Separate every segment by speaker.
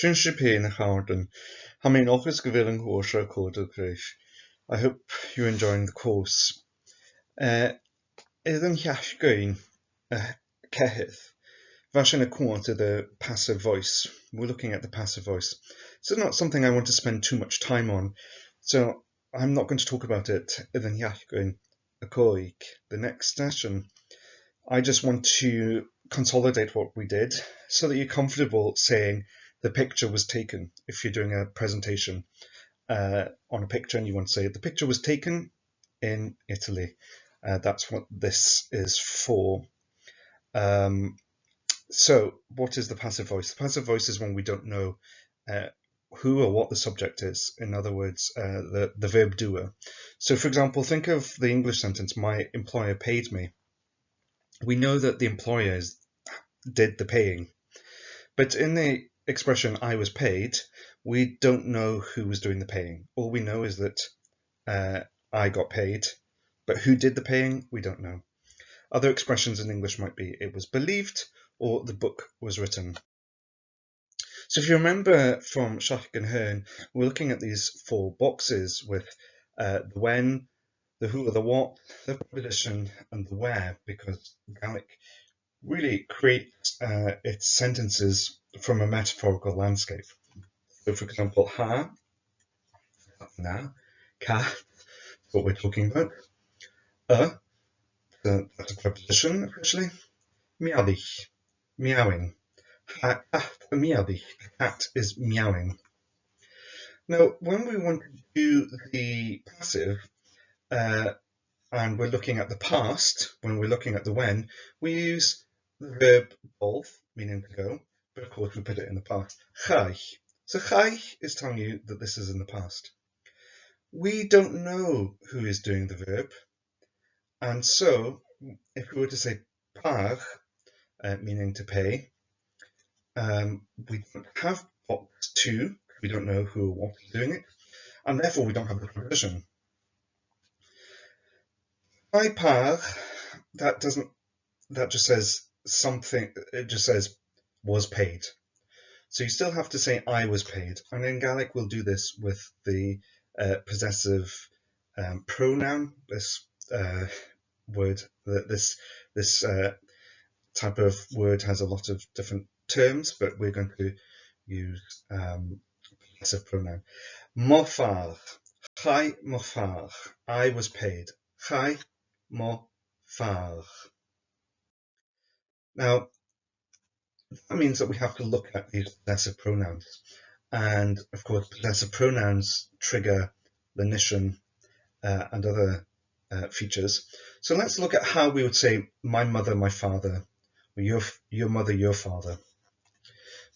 Speaker 1: Seachdain in Harden. I mean, office giving horse code I hope you're enjoying the course. Iddyn Hiashgoin, Kehith. Vashin a to the passive voice. We're looking at the passive voice. This is not something I want to spend too much time on, so I'm not going to talk about it Iddyn Hiashgoin, Akoik, the next session. I just want to consolidate what we did so that you're comfortable saying the picture was taken. If you're doing a presentation on a picture and you want to say the picture was taken in Italy, that's what this is for. So what is the passive voice? The passive voice is when we don't know who or what the subject is. In other words, the verb doer. So for example, think of the English sentence, my employer paid me. We know that the employers did the paying, but in the expression I was paid, we don't know who was doing the paying. All we know is that I got paid, but who did the paying, we don't know. Other expressions in English might be it was believed or the book was written. So if you remember from Seachdain Hern, we're looking at these four boxes with the when, the who or the what, the preposition, and the where, because Gaelic really creates its sentences from a metaphorical landscape. So for example, ha, na, ka, what we're talking about. That's a preposition officially. Miawych, meowing. Ha, miawych, the cat is meowing. Now, when we want to do the passive, and we're looking at the past, when we're looking at the when, we use the verb golf, meaning to go, but of course we put it in the past. Chai. So chai is telling you that this is in the past. We don't know who is doing the verb, and so if we were to say par, meaning to pay, we don't have box 2, we don't know who or what is doing it, and therefore we don't have the preposition. By par, that just says something, it just says was paid. So you still have to say I was paid, and in Gaelic we'll do this with the possessive pronoun, this word, this type of word has a lot of different terms, but we're going to use possessive pronoun. Mofar, chai mofar, I was paid. Chai mofar. Now, that means that we have to look at these possessive pronouns. And of course, possessive pronouns trigger lenition and other features. So let's look at how we would say my mother, my father, or your mother, your father.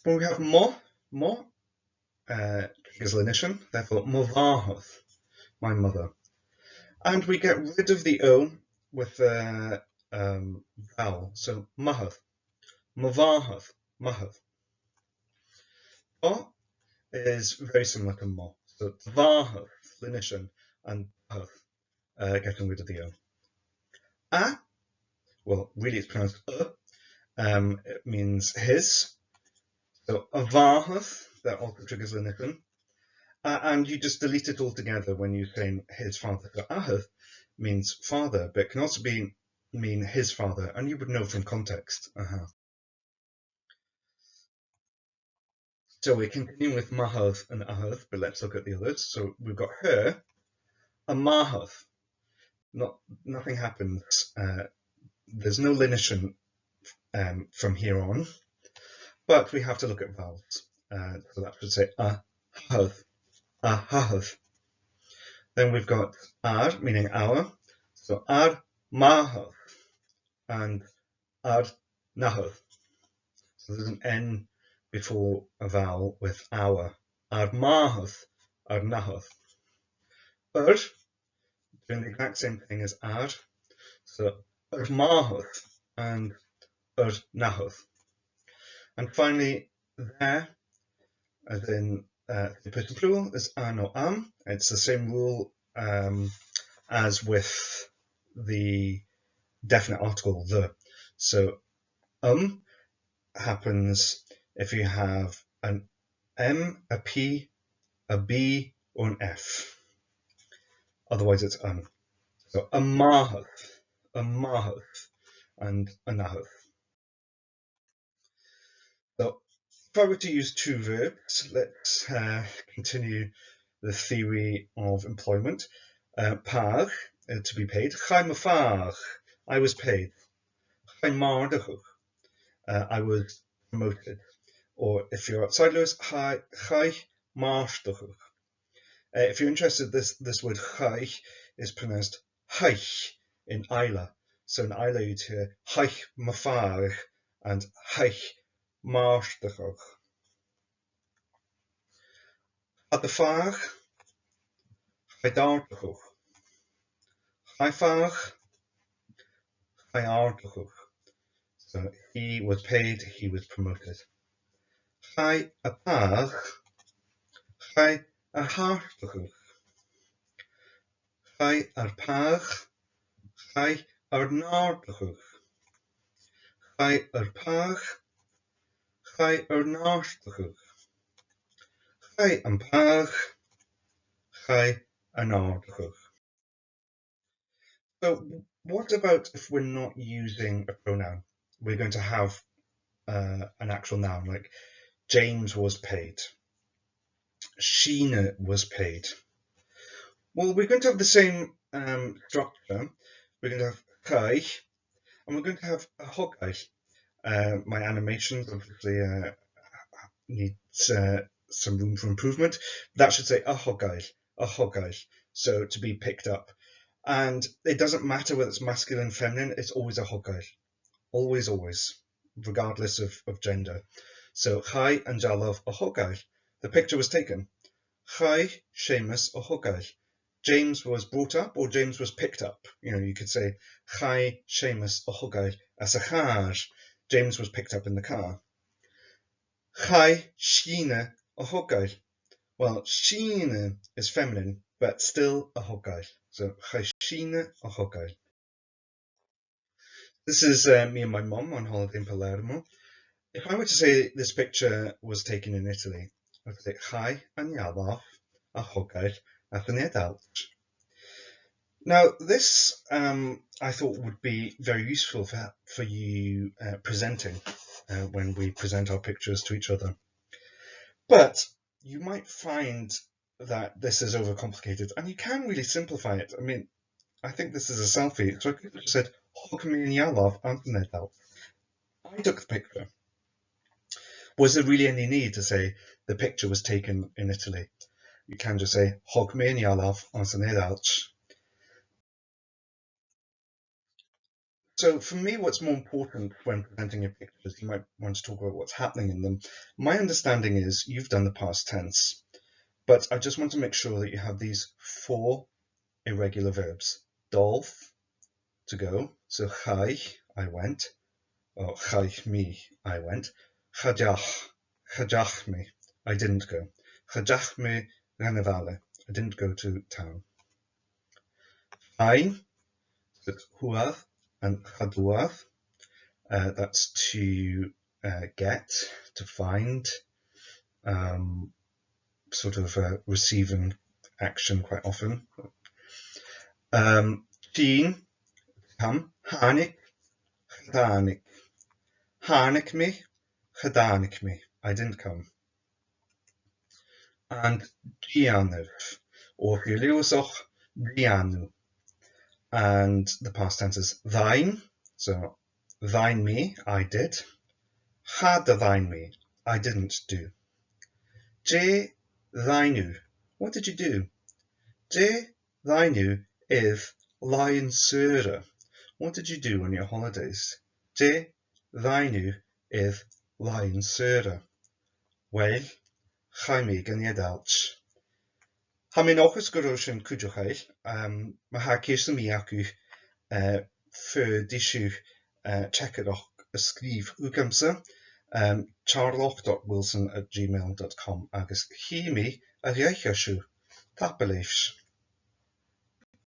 Speaker 1: When we have mo triggers lenition, therefore movahoth, my mother. And we get rid of the O with the vowel, so mahath, movahoth, mahath. O is very similar to mo, so vahath, lenition, and bahath, getting rid of the O. A, well, really it's pronounced it means his, so avahath, that also triggers lenition, and you just delete it altogether when you're saying his father. So ahath means father, but it can also mean his father, and you would know from context. So we're continuing with mahath and ahath, but let's look at the others. So we've got her, a mahath. Nothing happens. There's no lenition from here on, but we have to look at vowels. So that should say ahath, ahath. Then we've got ar, meaning our. So ar mahath and ar nahath. So there's an N before a vowel with our. Ar mahath, ar nahath. Doing the exact same thing as ar. So ar mahath and ar nahath. And finally, there, as in the person plural, is an or am. It's the same rule as with the definite article, the. So happens if you have an M, a P, a B, or an F. Otherwise it's an. So a mahath, and a nahath. So if I were to use two verbs, let's continue the theory of employment. Par, to be paid. Chai mafar, I was paid. Chai mardachuch, I was promoted. Or if you're outside Lewis, chai mardachuch. If you're interested, this word chai is pronounced haich in Isla. So in Isla you'd hear haich mafar and haich mardachuch. At the far, chai dardachuch. Chai far, chai ardachuch. So he was paid, he was promoted. Chai a par, chai a hardachuch. Chai ar par, chai ar nardachuch. Chai ar par, chai ar nardachuch. Chai an par, chai an nardachuch. So what about if we're not using a pronoun? We're going to have an actual noun, like James was paid. Sheena was paid. Well, we're going to have the same structure. We're going to have chai, and we're going to have a hogai. My animations obviously needs some room for improvement. That should say a hogai, so to be picked up. And it doesn't matter whether it's masculine, feminine, it's always a hogai. Always, always, regardless of gender. So chai and jalav a hogai. The picture was taken. Chai, Seamus a hogai. James was brought up or James was picked up. You know, you could say chai Seamus a hogai as a char. James was picked up in the car. Chai Sheena a hogai. Well, Sheena is feminine, but still a hogai. So chai Sheena a hogai. This is me and my mum on holiday in Palermo. If I were to say this picture was taken in Italy, I would say chai an jalav a hogai as an adult. Now, this I thought would be very useful for you presenting when we present our pictures to each other. But you might find that this is overcomplicated, and you can really simplify it. I mean, I think this is a selfie, so I could have said, Hog me and Yalov, Antonetto. I took the picture. Was there really any need to say the picture was taken in Italy? You can just say, Hog me and Yalov, Antonetto. So for me, what's more important when presenting your pictures, you might want to talk about what's happening in them. My understanding is you've done the past tense, but I just want to make sure that you have these 4 irregular verbs. Dolf, to go. So chai, I went. Or chai me, I went. Chajach me, I didn't go. Chajach me ranavale, I didn't go to town. Ein, that's huath and chaduath. That's to get, to find, sort of receiving action quite often. Teen, come. Hanik, chadanik. Hanik me, chadanik me. I didn't come. And Gianov, or Heliosach, Gianu. And the past tense is thine. So thine me, I did. Had thine me, I didn't do. Je thinu, what did you do? Je thinu is lion sura. What did you do on your holidays? Je thinu is lion sura. Well, chaimig yn iadalch. Ha mi nog ysgwrs yn cwdwchael, mae ha cys y mi acw ffyrdd isiw check it och ysgrif wgamsa charlock.wilson@gmail.com agos hi mi a riaich asiw. Tap beleifs.